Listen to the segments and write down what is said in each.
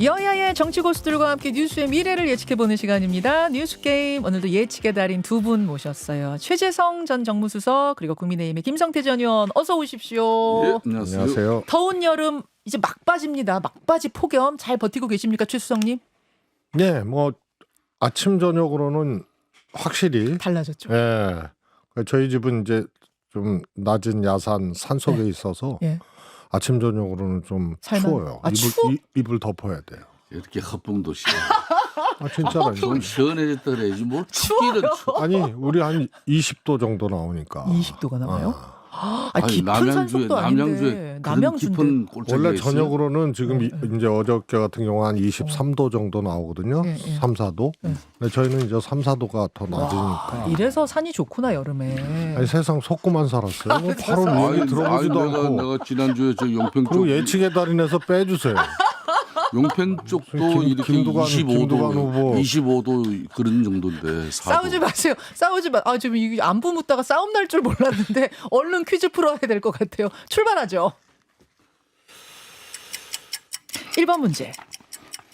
여야의 정치 고수들과 함께 뉴스의 미래를 예측해보는 시간입니다. 뉴스게임 오늘도 예측의 달인 두 분 모셨어요. 최재성 전 정무수석 그리고 국민의힘의 김성태 전 의원 어서 오십시오. 예, 안녕하세요. 더운 여름 이제 막바지입니다. 막바지 폭염 잘 버티고 계십니까 최 수석님? 네, 뭐 아침 저녁으로는 확실히 달라졌죠. 예. 저희 집은 이제 좀 낮은 야산 산 속에 있어서 예. 아침 저녁으로는 좀 추워요. 이불 덮어야 돼요. 이렇게 헛봉도시. 아 진짜로. 좀 시원해졌다 그래야지 뭘 춥기는 추워. 아니 우리 한 20도 정도 나오니까. 20도가 나와요? 아. 깊은 산속도 아닌데 남양주인데. 깊은 골짜기가 원래 있어요? 저녁으로는 지금 이제 어저께 같은 경우 한 23도 정도 나오거든요. 예. 3, 4도. 근데 저희는 이제 3, 4도가 더 낮으니까. 이래서 산이 좋구나 여름에. 아니 세상 속고만 살았어요. 뭐 바로 얘기 들어보지도 않고. 내가 지난주에 저 용평 그리고 쪽 예측의 달인에서 빼주세요. 용평 쪽도 이렇게 김두관 후보. 25도 그런 정도인데. 4도. 싸우지 마세요. 싸우지 마. 아, 지금 이게 안부 묻다가 싸움 날 줄 몰랐는데 얼른 퀴즈 풀어야 될 것 같아요. 출발하죠. 1번 문제.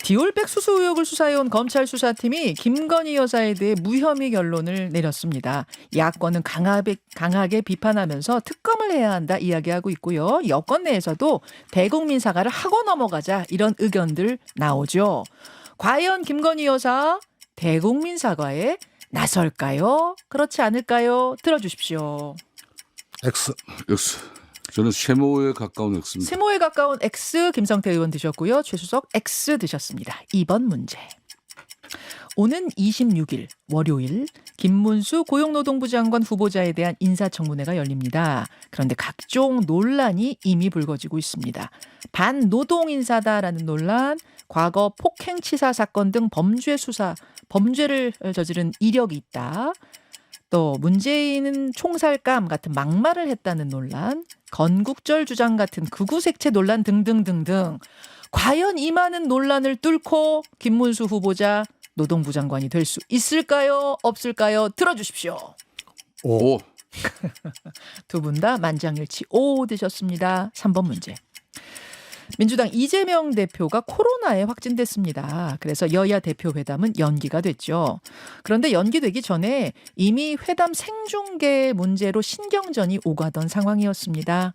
디올백 수수 의혹을 수사해온 검찰 수사팀이 김건희 여사에 대해 무혐의 결론을 내렸습니다. 야권은 강하게 비판하면서 특검을 해야 한다 이야기하고 있고요. 여권 내에서도 대국민 사과를 하고 넘어가자 이런 의견들 나오죠. 과연 김건희 여사 대국민 사과에 나설까요? 그렇지 않을까요? 들어주십시오. X. X. 저는 세모에 가까운 X입니다. 세모에 가까운 X 김성태 의원 드셨고요. 최수석 X 드셨습니다. 2번 문제. 오는 26일 월요일 김문수 고용노동부 장관 후보자에 대한 인사청문회가 열립니다. 그런데 각종 논란이 이미 불거지고 있습니다. 반노동 인사다라는 논란, 과거 폭행치사 사건 등 범죄를 저지른 이력이 있다. 또 문재인은 총살감 같은 막말을 했다는 논란, 건국절 주장 같은 극우색채 논란 등등등등. 과연 이 많은 논란을 뚫고 김문수 후보자 노동부 장관이 될 수 있을까요? 없을까요? 들어주십시오. 오. 두 분 다 만장일치 O 드셨습니다. 3번 문제. 민주당 이재명 대표가 코로나에 확진됐습니다. 그래서 여야 대표 회담은 연기가 됐죠. 그런데 연기되기 전에 이미 회담 생중계 문제로 신경전이 오가던 상황이었습니다.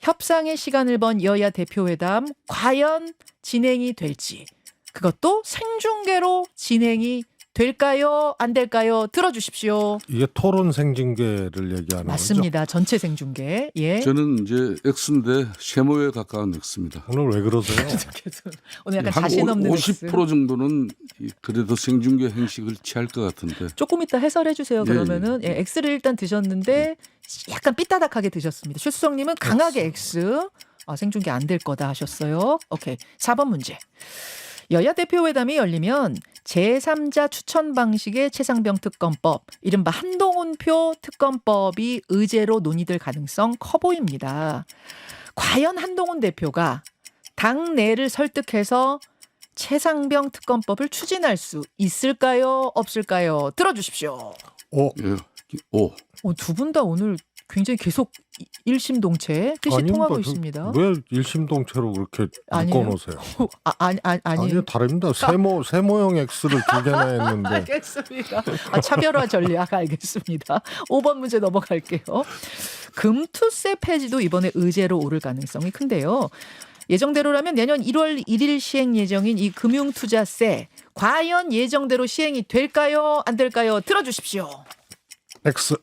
협상의 시간을 번 여야 대표 회담 과연 진행이 될지, 그것도 생중계로 진행이 될까요? 안 될까요? 들어주십시오. 이게 토론 생중계를 얘기하는 맞습니다. 전체 생중계. 예. 저는 이제 X인데 세모에 가까운 X입니다. 거죠? 오늘 왜 그러세요? 오늘 약간 한 자신 없는 50% 정도는 그래도 생중계 행식을 취할 것 같은데. 조금 이따 해설해 주세요. 그러면은 예. X를 일단 드셨는데 약간 삐따닥하게 드셨습니다. 최수성님은 강하게 X. 생중계 안 될 거다 하셨어요. 오케이. 4번 문제. 여야 대표 회담이 열리면 제3자 추천 방식의 최상병 특검법, 이른바 한동훈표 특검법이 의제로 논의될 가능성 커 보입니다. 과연 한동훈 대표가 당 내를 설득해서 최상병 특검법을 추진할 수 있을까요? 없을까요? 들어주십시오. 오. 예. 오. 두 분 다 오늘 굉장히 계속 일심동체 뜻이 통하고 있습니다. 왜 일심동체로 그렇게 아니에요? 묶어놓으세요? 아니요. 아니요, 다릅니다. 세모형 X를 두 개나 했는데. 알겠습니다. 차별화 전략 알겠습니다. 5번 문제 넘어갈게요. 금투세 폐지도 이번에 의제로 오를 가능성이 큰데요. 예정대로라면 내년 1월 1일 시행 예정인 이 금융투자세, 과연 예정대로 시행이 될까요? 안 될까요? 들어주십시오. X.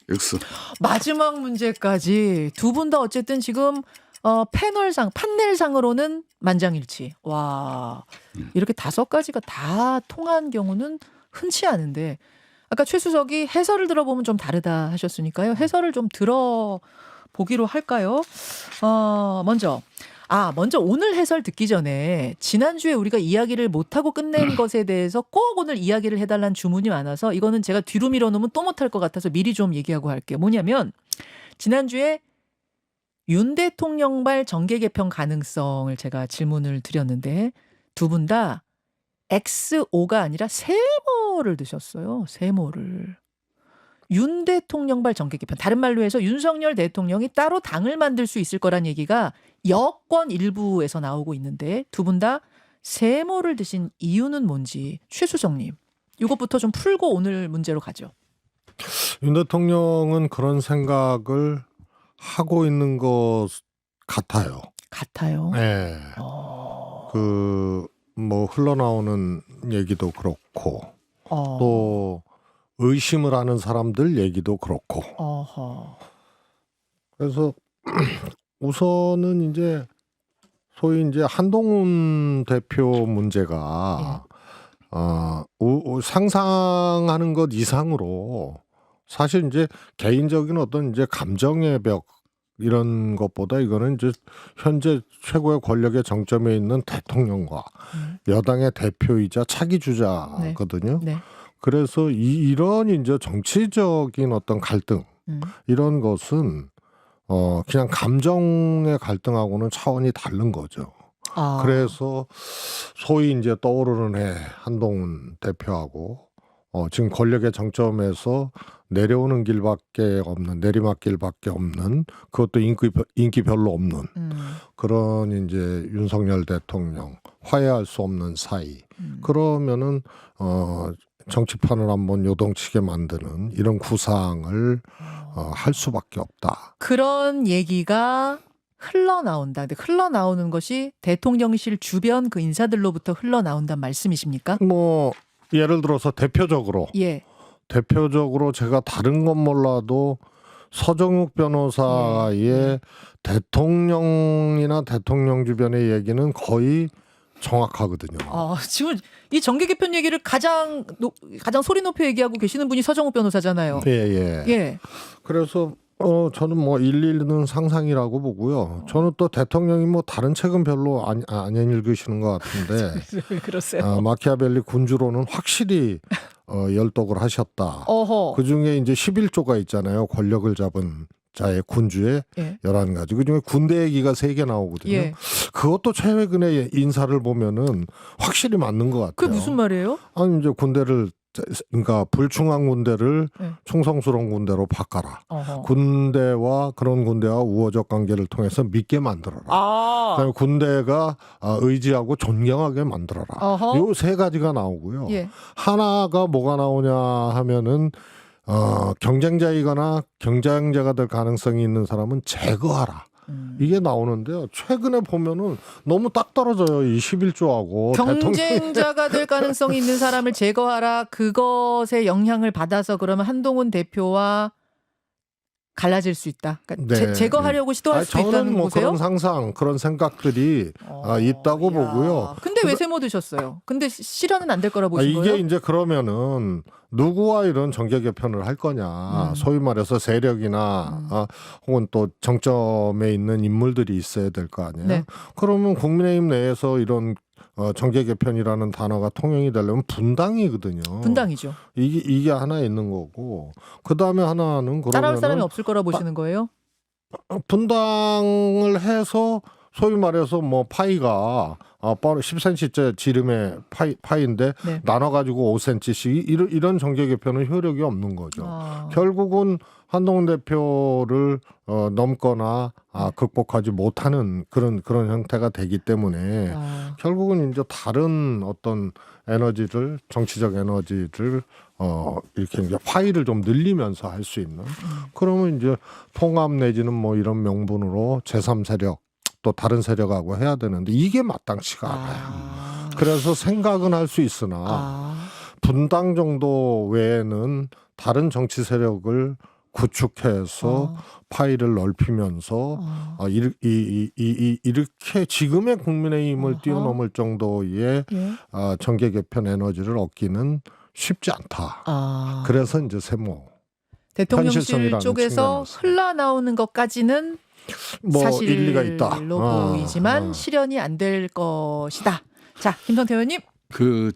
X. 마지막 문제까지 두 분 다 어쨌든 지금 판넬상으로는 만장일치. 와, 이렇게 5가지가 다 통한 경우는 흔치 않은데, 아까 최 수석이 해설을 들어보면 좀 다르다 하셨으니까요. 해설을 좀 들어보기로 할까요? 먼저 오늘 해설 듣기 전에 지난주에 우리가 이야기를 못하고 끝낸 것에 대해서 꼭 오늘 이야기를 해달라는 주문이 많아서 이거는 제가 뒤로 밀어놓으면 또 못할 것 같아서 미리 좀 얘기하고 할게요. 뭐냐면 지난주에 윤 대통령발 정계 개편 가능성을 제가 질문을 드렸는데 두 분 다 XO가 아니라 세모를 드셨어요. 세모를. 윤 대통령발 정계 개편. 다른 말로 해서 윤석열 대통령이 따로 당을 만들 수 있을 거란 얘기가 여권 일부에서 나오고 있는데 두 분 다 세모를 드신 이유는 뭔지 최수정님 이것부터 좀 풀고 오늘 문제로 가죠. 윤 대통령은 그런 생각을 하고 있는 것 같아요. 같아요. 예. 그 뭐 흘러나오는 얘기도 그렇고 또 의심을 하는 사람들 얘기도 그렇고. 어허. 그래서 우선은 이제 소위 이제 한동훈 대표 문제가 상상하는 것 이상으로 사실 이제 개인적인 어떤 이제 감정의 벽 이런 것보다 이거는 이제 현재 최고의 권력의 정점에 있는 대통령과 여당의 대표이자 차기 주자거든요. 네. 그래서 이런 이제 정치적인 어떤 갈등 이런 것은 그냥 감정의 갈등하고는 차원이 다른 거죠. 그래서 소위 이제 떠오르는 해 한동훈 대표하고 지금 권력의 정점에서 내려오는 길밖에 없는 내리막길밖에 없는 그것도 인기 별로 없는 그런 이제 윤석열 대통령 화해할 수 없는 사이 그러면은 정치판을 한번 요동치게 만드는 이런 구상을 할 수밖에 없다. 그런 얘기가 흘러나온다. 근데 흘러나오는 것이 대통령실 주변 그 인사들로부터 흘러나온다는 말씀이십니까? 뭐 예를 들어서 대표적으로 제가 다른 건 몰라도 서정욱 변호사의 대통령이나 대통령 주변의 얘기는 거의 정확하거든요. 지금 이 정계 개편 얘기를 가장 소리 높여 얘기하고 계시는 분이 서정욱 변호사잖아요. 예. 그래서 저는 뭐 일리는 상상이라고 보고요. 저는 또 대통령이 뭐 다른 책은 별로 안 읽으시는 것 같은데 그러세요. 마키아벨리 군주론은 확실히 열독을 하셨다. 그중에 이제 11조가 있잖아요. 권력을 잡은 자의 군주의 11가지. 그중에 군대 얘기가 3개 나오거든요. 그것도 최근에 인사를 보면은 확실히 맞는 것 같아요. 그게 무슨 말이에요? 아니 이제 그러니까 불충한 군대를 충성스러운 군대로 바꿔라. 군대와 그런 군대와 우호적 관계를 통해서 믿게 만들어라. 그다음에 군대가 의지하고 존경하게 만들어라. 요 3가지가 나오고요. 하나가 뭐가 나오냐 하면은 경쟁자이거나 경쟁자가 될 가능성이 있는 사람은 제거하라. 이게 나오는데요. 최근에 보면은 너무 딱 떨어져요. 이 11조하고. 경쟁자가 될 가능성이 있는 사람을 제거하라. 그것의 영향을 받아서 그러면 한동훈 대표와 갈라질 수 있다. 그러니까 제거하려고 시도할 수도 있다는 저는 뭐 거세요? 그런 상상, 그런 생각들이 있다고 보고요. 근데 왜 세모 드셨어요? 근데 실현은 안 될 거라 보신 이게 거예요? 이제 그러면은 누구와 이런 정계 개편을 할 거냐. 소위 말해서 세력이나 혹은 또 정점에 있는 인물들이 있어야 될 거 아니에요. 그러면 국민의힘 내에서 이런 정계 개편이라는 단어가 통용이 되려면 분당이거든요. 분당이죠. 이게 하나 있는 거고 그 다음에 하나는 그러면 따라올 사람이 없을 거라 보시는 거예요? 분당을 해서 소위 말해서 뭐 파이가 10cm째 지름의 파이인데 나눠가지고 5cm씩 이런 정계 개편은 효력이 없는 거죠. 결국은 한동훈 대표를 넘거나 극복하지 못하는 그런 형태가 되기 때문에 결국은 이제 다른 어떤 에너지를 정치적 에너지를 이렇게 이제 파이를 좀 늘리면서 할 수 있는 그러면 이제 통합 내지는 뭐 이런 명분으로 제3세력 또 다른 세력하고 해야 되는데 이게 마땅치가 않아요. 그래서 생각은 할 수 있으나 분당 정도 외에는 다른 정치 세력을 구축해서 파이를 넓히면서 이렇게 지금의 국민의힘을 뛰어넘을 정도의 정계 개편 에너지를 얻기는 쉽지 않다. 그래서 이제 세모 대통령실 쪽에서 흘러나오는 것까지는 뭐 사실로 일리가 있다. 보이지만 실현이 안 될 것이다. 자, 김성태 의원님.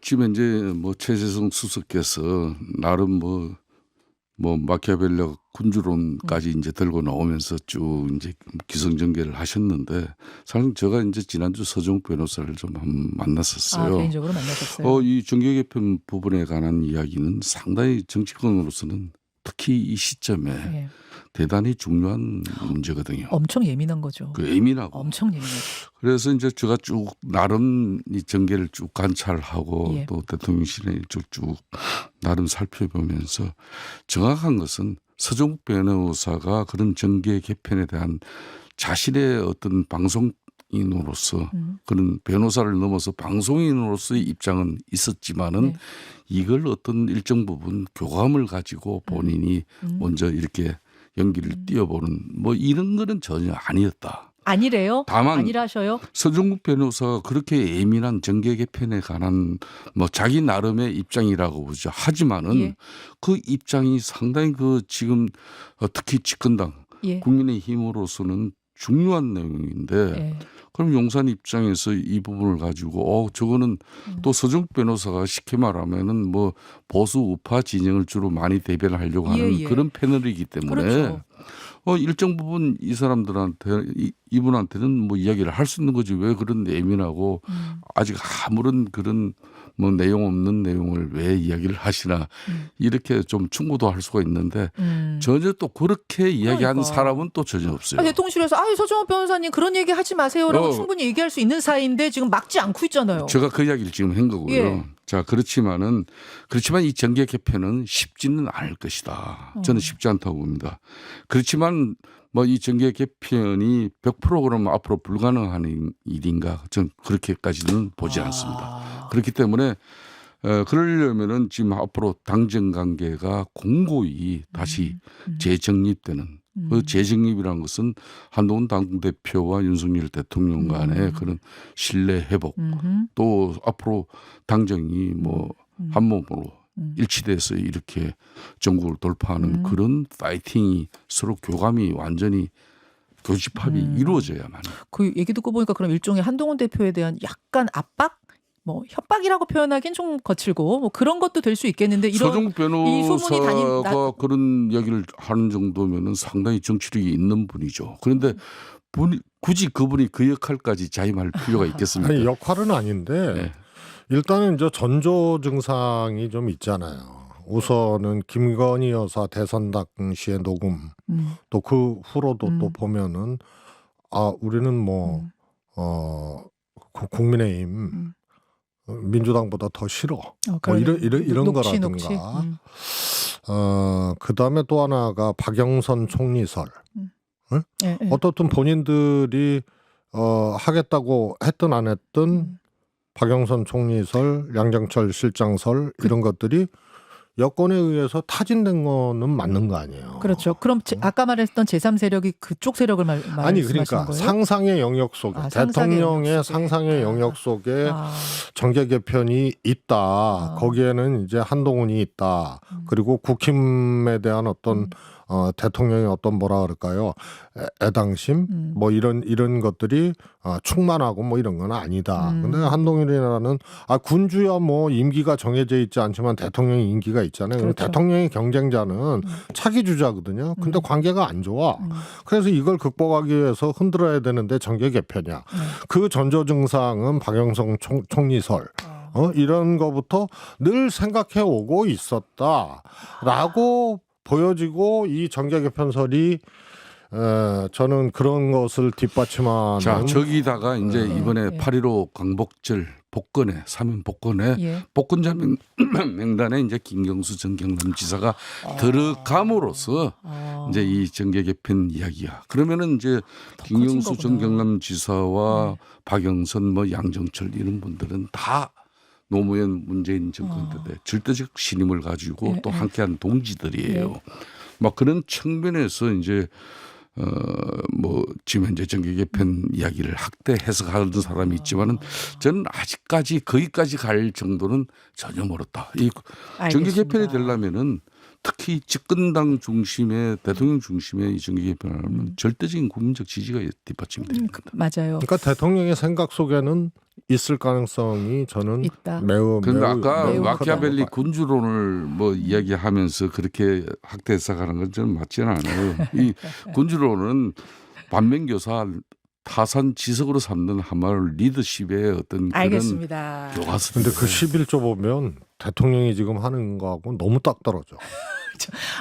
지금 이제 뭐 최재성 수석께서 나름 뭐 마키아벨리 군주론까지 이제 들고 나오면서 쭉 이제 기승전결을 하셨는데 사실 제가 이제 지난주 서정욱 변호사를 좀 만났었어요. 개인적으로 만나셨어요. 이 정계 개편 부분에 관한 이야기는 상당히 정치권으로서는 특히 이 시점에 대단히 중요한 문제거든요. 엄청 예민한 거죠. 그 예민하고. 엄청 예민하죠. 그래서 이제 제가 쭉 나름 이 전개를 쭉 관찰하고 예. 또 대통령실에 쭉 나름 살펴보면서 정확한 것은 서정국 변호사가 그런 정계 개편에 대한 자신의 어떤 방송인으로서 그런 변호사를 넘어서 방송인으로서의 입장은 있었지만은 네. 이걸 어떤 일정 부분 교감을 가지고 본인이 먼저 이렇게 연기를 띄워보는 뭐 이런 거는 전혀 아니었다. 아니래요? 다만 아니라셔요? 서정국 변호사가 그렇게 예민한 정계 개편에 관한 뭐 자기 나름의 입장이라고 보죠. 하지만은 예. 그 입장이 상당히 그 지금 특히 집권당 예. 국민의힘으로서는 중요한 내용인데 예. 그럼 용산 입장에서 이 부분을 가지고 저거는 또 서정국 변호사가 쉽게 말하면은 뭐 보수 우파 진영을 주로 많이 대변하려고 하는 예. 그런 패널이기 때문에 그렇죠. 일정 부분 이 사람들한테 이분한테는 뭐 이야기를 할 수 있는 거지 왜 그런 예민하고 아직 아무런 그런 뭐 내용 없는 내용을 왜 이야기를 하시나 이렇게 좀 충고도 할 수가 있는데 전혀 또 그렇게 이야기하는 그러니까. 사람은 또 전혀 없어요. 대통령실에서 서정훈 변호사님 그런 얘기 하지 마세요라고 충분히 얘기할 수 있는 사이인데 지금 막지 않고 있잖아요. 제가 그 이야기를 지금 한 거고요. 예. 자 그렇지만 이 정계 개편은 쉽지는 않을 것이다. 저는 쉽지 않다고 봅니다. 그렇지만 뭐 이 정계 개편이 100% 그러면 앞으로 불가능한 일인가? 전 그렇게까지는 보지 않습니다. 그렇기 때문에 그러려면은 지금 앞으로 당정 관계가 공고히 다시 재정립되는 그 재정립이라는 것은 한동훈 당대표와 윤석열 대통령 간의 그런 신뢰 회복 또 앞으로 당정이 뭐 한몸으로 일치돼서 이렇게 전국을 돌파하는 그런 파이팅이 서로 교감이 완전히 교집합이 이루어져야만. 그 얘기 듣고 보니까 그럼 일종의 한동훈 대표에 대한 약간 압박? 뭐 협박이라고 표현하기는 좀 거칠고 뭐 그런 것도 될 수 있겠는데 이런 서정국 변호사가 그런 이야기를 하는 정도면은 상당히 정치력이 있는 분이죠. 그런데 굳이 그분이 그 역할까지 자임할 필요가 있겠습니까? 아니 역할은 아닌데 네. 일단은 이제 전조 증상이 좀 있잖아요. 우선은 김건희 여사 대선 당시의 녹음 또 그 후로도 또 보면은 우리는 뭐 국민의힘 민주당보다 더 싫어. 뭐 이런 거라든가. 그다음에 또 하나가 박영선 총리설. 응? 예. 어떻든 본인들이 하겠다고 했든 안 했든 박영선 총리설, 양정철 실장설 이런 것들이 여건에 의해서 타진된 거는 맞는 거 아니에요. 그렇죠. 그럼 아까 말했던 제3세력이 그쪽 세력을 아니 말씀하시는 그러니까 거예요? 상상의 영역 속에 대통령의 상상의 영역 속에 정계 개편이 있다. 거기에는 이제 한동훈이 있다. 그리고 국힘에 대한 어떤 대통령의 어떤 뭐라 그럴까요? 애당심 뭐 이런 것들이 충만하고 뭐 이런 건 아니다. 근데 한동훈이라는 군주야 뭐 임기가 정해져 있지 않지만 대통령이 임기가 있잖아요. 그렇죠. 대통령의 경쟁자는 차기 주자거든요. 근데 관계가 안 좋아. 그래서 이걸 극복하기 위해서 흔들어야 되는데 정계 개편이야. 그 전조 증상은 박영선 총리설. 이런 거부터 늘 생각해 오고 있었다라고 보여지고 이 정계 개편설이 저는 그런 것을 뒷받침하는. 자 저기다가 이제 이번에 8.15 광복절 복권에 사면 복권에 복권자 명단에 이제 김경수 전 경남지사가 들어감으로써 이제 이 정계 개편 이야기야. 그러면은 이제 김경수 전 경남지사와 박영선 뭐 양정철 이런 분들은 다 노무현 문재인 정권 때 절대적 신임을 가지고 또 함께한 동지들이에요. 막 그런 측면에서 이제 뭐 지금 현재 정계 개편 이야기를 학대 해석하는 사람이 있지만은 저는 아직까지 거기까지 갈 정도는 전혀 멀었다. 이 정계 개편이 되려면은 특히 집권당 중심의 대통령 중심의 이 정계 개편하면 절대적인 국민적 지지가 뒷받침이 됩니다. 맞아요. 그러니까 대통령의 생각 속에는 있을 가능성이 저는 있다. 매우. 그런데 아까 매우 마키아벨리 군주론을 뭐 이야기하면서 그렇게 학대 해석하는 건 저는 맞지는 않아요. 이 군주론은 반면교사 타산 지석으로 삼는 한마을 리더십의 어떤 알겠습니다. 그런 교과서. 근데 그 11조 보면 대통령이 지금 하는 거하고 너무 딱 떨어져.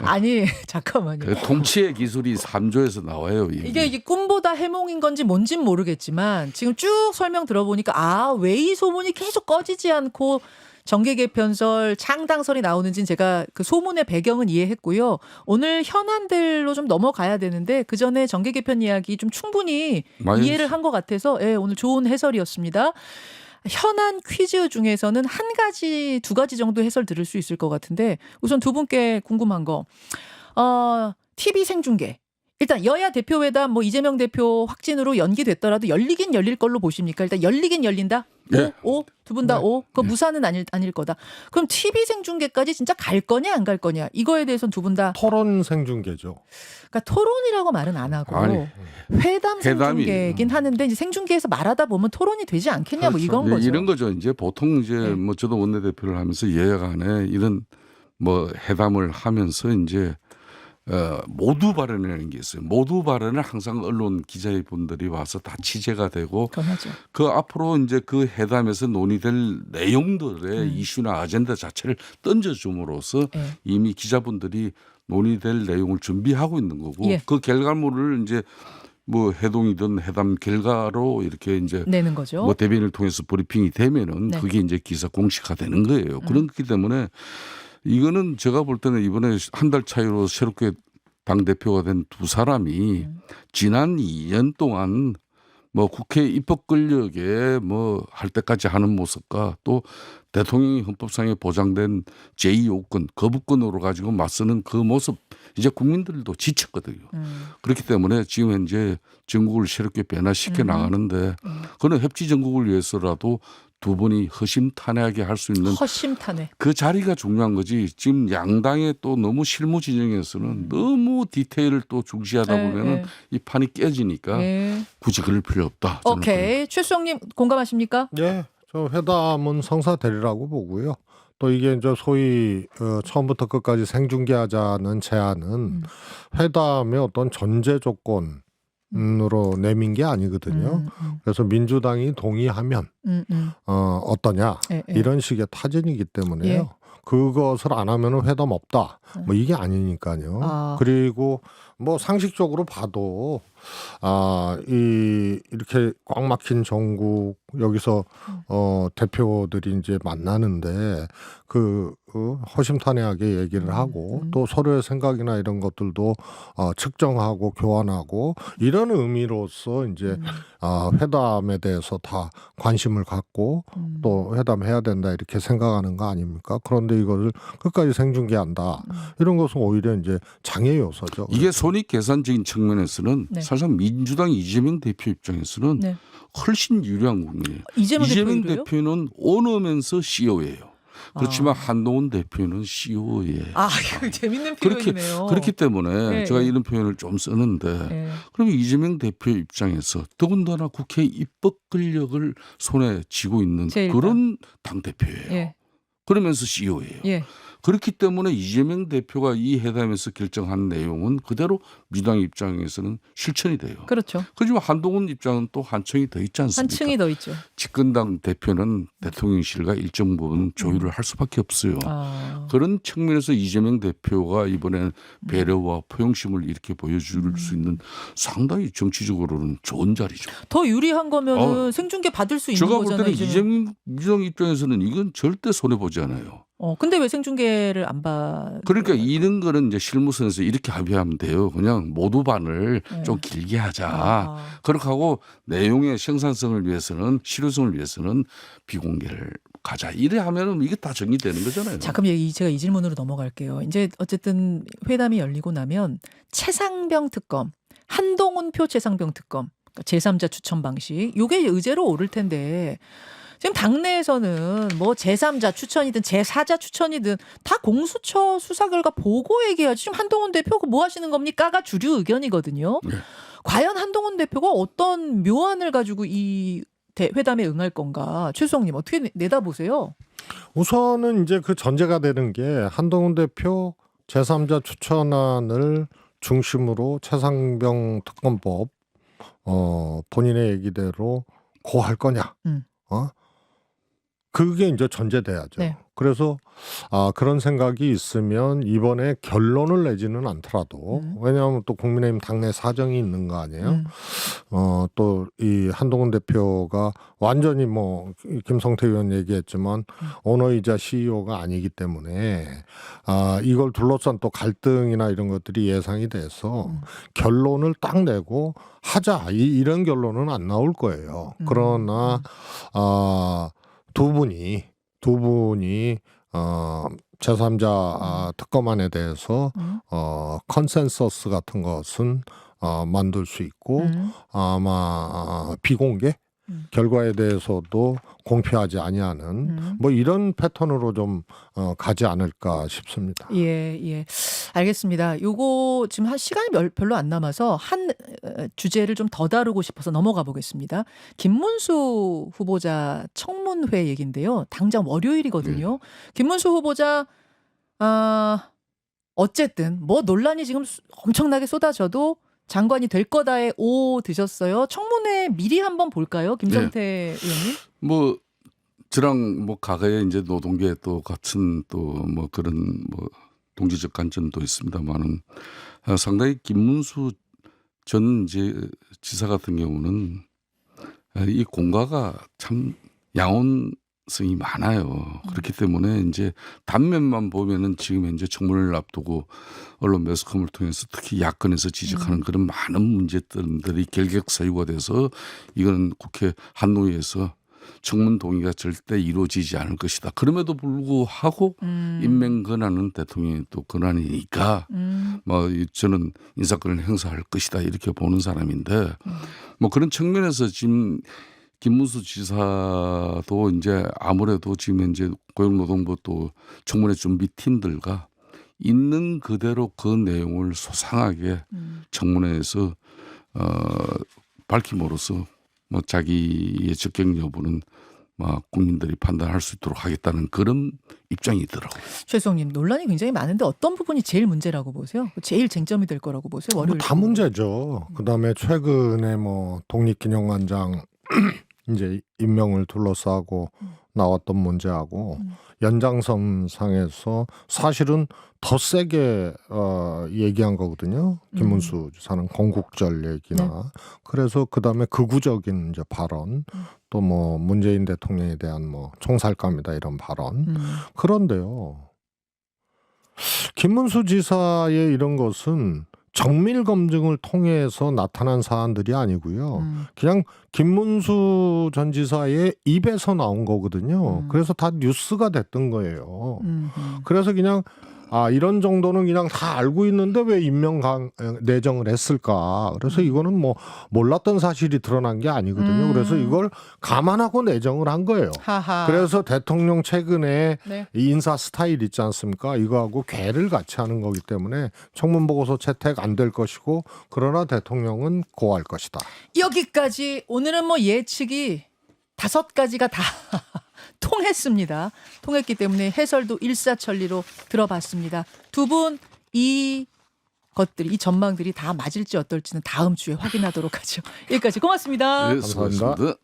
아니 잠깐만요. 그 통치의 기술이 3조에서 나와요. 이게 꿈보다 해몽인 건지 뭔진 모르겠지만 지금 쭉 설명 들어보니까 왜 이 소문이 계속 꺼지지 않고 정계 개편설, 창당설이 나오는지는 제가 그 소문의 배경은 이해했고요. 오늘 현안들로 좀 넘어가야 되는데 그 전에 정계 개편 이야기 좀 충분히 이해를 한 것 같아서 오늘 좋은 해설이었습니다. 현안 퀴즈 중에서는 한 가지, 두 가지 정도 해설 들을 수 있을 것 같은데 우선 두 분께 궁금한 거. TV 생중계. 일단 여야 대표회담 이재명 대표 확진으로 연기됐더라도 열리긴 열릴 걸로 보십니까? 일단 열리긴 열린다? 네. 두 분 다 오? 그 무산은 아닐 거다. 그럼 TV 생중계까지 진짜 갈 거냐 안 갈 거냐? 이거에 대해서는 두 분 다 토론 생중계죠. 그러니까 토론이라고 말은 안 하고 회담 생중계긴 하는데 이제 생중계에서 말하다 보면 토론이 되지 않겠냐 그렇죠. 이건 거죠. 이런 거죠. 이제 보통 이제 저도 원내대표를 하면서 여야 간에 이런 회담을 하면서 이제 모두 발언이라는 게 있어요. 모두 발언을 항상 언론 기자분들이 와서 다 취재가 되고 그렇죠. 그 앞으로 이제 그 회담에서 논의될 내용들의 이슈나 아젠다 자체를 던져줌으로써 이미 기자분들이 논의될 내용을 준비하고 있는 거고 그 결과물을 이제 해동이든 회담 결과로 이렇게 이제 내는 거죠. 대변인을 통해서 브리핑이 되면은 그게 이제 기사 공식화되는 거예요. 그렇기 때문에 이거는 제가 볼 때는 이번에 한 달 차이로 새롭게 당대표가 된 두 사람이 지난 2년 동안 국회 입법 권력에 할 때까지 하는 모습과 또 대통령이 헌법상에 보장된 제2요건 거부권으로 가지고 맞서는 그 모습 이제 국민들도 지쳤거든요. 그렇기 때문에 지금 현재 전국을 새롭게 변화시켜 나가는데 그런 협치 전국을 위해서라도 두 분이 허심탄회하게 할 수 있는 허심탄회. 그 자리가 중요한 거지. 지금 양당의 또 너무 실무 진영에서는 너무 디테일을 또 중시하다 보면은 이 판이 깨지니까 굳이 그럴 필요 없다. 오케이. 최수영님 공감하십니까? 네, 저 회담은 성사되리라고 보고요. 또 이게 이제 소위 처음부터 끝까지 생중계하자는 제안은 회담의 어떤 전제 조건. 으로 내민 게 아니거든요. 그래서 민주당이 동의하면 어떠냐 이런 식의 타진이기 때문에요. 그것을 안 하면은 회담 없다. 이게 아니니까요. 그리고 상식적으로 봐도 이렇게 꽉 막힌 전국 여기서 대표들이 이제 만나는데 허심탄회하게 얘기를 하고 또 서로의 생각이나 이런 것들도 측정하고 교환하고 이런 의미로서 이제 회담에 대해서 다 관심을 갖고 또 회담해야 된다 이렇게 생각하는 거 아닙니까? 그런데 이것을 끝까지 생중계한다. 이런 것은 오히려 이제 장애 요소죠. 이게 손익 계산적인 측면에서는 사실상 민주당 이재명 대표 입장에서는 훨씬 유리한 국면이에요. 이재명 대표는 오너면서 CEO예요. 그렇지만 한동훈 대표는 CEO예요. 이거 재밌는 표현이네요. 그렇기 때문에 제가 이런 표현을 좀 쓰는데 그럼 이재명 대표 입장에서 더군다나 국회 입법 권력을 손에 쥐고 있는 그런 당대표예요. 그러면서 CEO예요. 그렇기 때문에 이재명 대표가 이 회담에서 결정한 내용은 그대로 민주당 입장에서는 실천이 돼요. 그렇죠. 그렇지만 한동훈 입장은 또 한층이 더 있지 않습니까? 한층이 더 있죠. 집권당 대표는 대통령실과 일정 부분 조율을 할 수밖에 없어요. 그런 측면에서 이재명 대표가 이번에 배려와 포용심을 이렇게 보여줄 수 있는 상당히 정치적으로는 좋은 자리죠. 더 유리한 거면은 생중계 받을 수 있는 거잖아요. 제가 볼 때는 이재명 민주당 입장에서는 이건 절대 손해보지 않아요. 근데 왜 생중계를 안 받? 그러니까 이런 거는 이제 실무선에서 이렇게 합의하면 돼요. 그냥 모두 반을 좀 길게 하자. 그렇게 하고 내용의 생산성을 위해서는 실효성을 위해서는 비공개를 가자. 이래 하면은 이게 다 정리되는 거잖아요. 자, 그럼 제가 이 질문으로 넘어갈게요. 이제 어쨌든 회담이 열리고 나면 최상병 특검, 한동훈 표 최상병 특검, 그러니까 제3자 추천 방식, 요게 의제로 오를 텐데. 지금 당내에서는 제3자 추천이든 제4자 추천이든 다 공수처 수사 결과 보고 얘기해야지. 지금 한동훈 대표 뭐 하시는 겁니까가 주류 의견이거든요. 과연 한동훈 대표가 어떤 묘안을 가지고 이 회담에 응할 건가? 최수영님 어떻게 내다보세요? 우선은 이제 그 전제가 되는 게 한동훈 대표 제3자 추천안을 중심으로 최상병 특검법 본인의 얘기대로 고할 거냐? 그게 이제 전제돼야죠. 그래서 그런 생각이 있으면 이번에 결론을 내지는 않더라도 왜냐하면 또 국민의힘 당내 사정이 있는 거 아니에요. 또 이 한동훈 대표가 완전히 뭐 김성태 의원 얘기했지만 오너이자 CEO가 아니기 때문에 이걸 둘러싼 또 갈등이나 이런 것들이 예상이 돼서 결론을 딱 내고 하자 이런 결론은 안 나올 거예요. 그러나 두 분이 제3자 특검안에 대해서 컨센서스 같은 것은 만들 수 있고 아마 비공개 결과에 대해서도 공표하지 아니하는 뭐 이런 패턴으로 좀 가지 않을까 싶습니다. 예. 알겠습니다. 요거 지금 한 시간이 별로 안 남아서 한 주제를 좀 더 다루고 싶어서 넘어가 보겠습니다. 김문수 후보자 청문회 얘기인데요. 당장 월요일이거든요. 김문수 후보자 어쨌든 뭐 논란이 지금 엄청나게 쏟아져도 장관이 될 거다에 오 드셨어요. 청문회 미리 한번 볼까요, 김성태 의원님? 뭐 저랑 뭐 과거에 이제 노동계 또 같은 또 뭐 그런 뭐 동지적 관점도 있습니다만은 상당히 김문수 전 이제 지사 같은 경우는 이 공과가 참 양온성이 많아요. 그렇기 때문에 이제 단면만 보면은 지금 현재 청문회를 앞두고 언론 매스컴을 통해서 특히 야권에서 지적하는 그런 많은 문제들이 결격사유가 돼서 이거는 국회 한노위에서 청문 동의가 절대 이루어지지 않을 것이다. 그럼에도 불구하고 임명 권한은 대통령의 또 권한이니까 뭐 저는 인사권을 행사할 것이다 이렇게 보는 사람인데 뭐 그런 측면에서 지금 김문수 지사도 이제 아무래도 지금 현재 고용노동부 또 청문회 준비팀들과 있는 그대로 그 내용을 소상하게 청문회에서 밝힘으로써 뭐 자기의 적격 여부는 막 국민들이 판단할 수 있도록 하겠다는 그런 입장이더라고요. 최수홍님 논란이 굉장히 많은데 어떤 부분이 제일 문제라고 보세요? 제일 쟁점이 될 거라고 보세요? 월요일 다 문제죠. 그다음에 최근에 뭐 독립기념관장 이제 임명을 둘러싸고 나왔던 문제하고 연장선상에서 사실은 더 세게 얘기한 거거든요. 김문수 지사는 건국절 얘기나 그래서 그다음에 극우적인 이제 발언 또 뭐 문재인 대통령에 대한 뭐 총살감이다 이런 발언 그런데요. 김문수 지사의 이런 것은 정밀 검증을 통해서 나타난 사안들이 아니고요. 그냥 김문수 전 지사의 입에서 나온 거거든요. 그래서 다 뉴스가 됐던 거예요. 그래서 그냥 이런 정도는 그냥 다 알고 있는데 왜 임명 내정을 했을까? 그래서 이거는 뭐 몰랐던 사실이 드러난 게 아니거든요. 그래서 이걸 감안하고 내정을 한 거예요. 하하. 그래서 대통령 최근에 네. 이 인사 스타일 있지 않습니까? 이거하고 괴를 같이 하는 거기 때문에 청문 보고서 채택 안 될 것이고 그러나 대통령은 고할 것이다. 여기까지 오늘은 뭐 예측이 5가지가 다 통했습니다. 통했기 때문에 해설도 일사천리로 들어봤습니다. 두 분 이 것들이 이 전망들이 다 맞을지 어떨지는 다음 주에 확인하도록 하죠. 여기까지 고맙습니다. 네, 수고하셨습니다.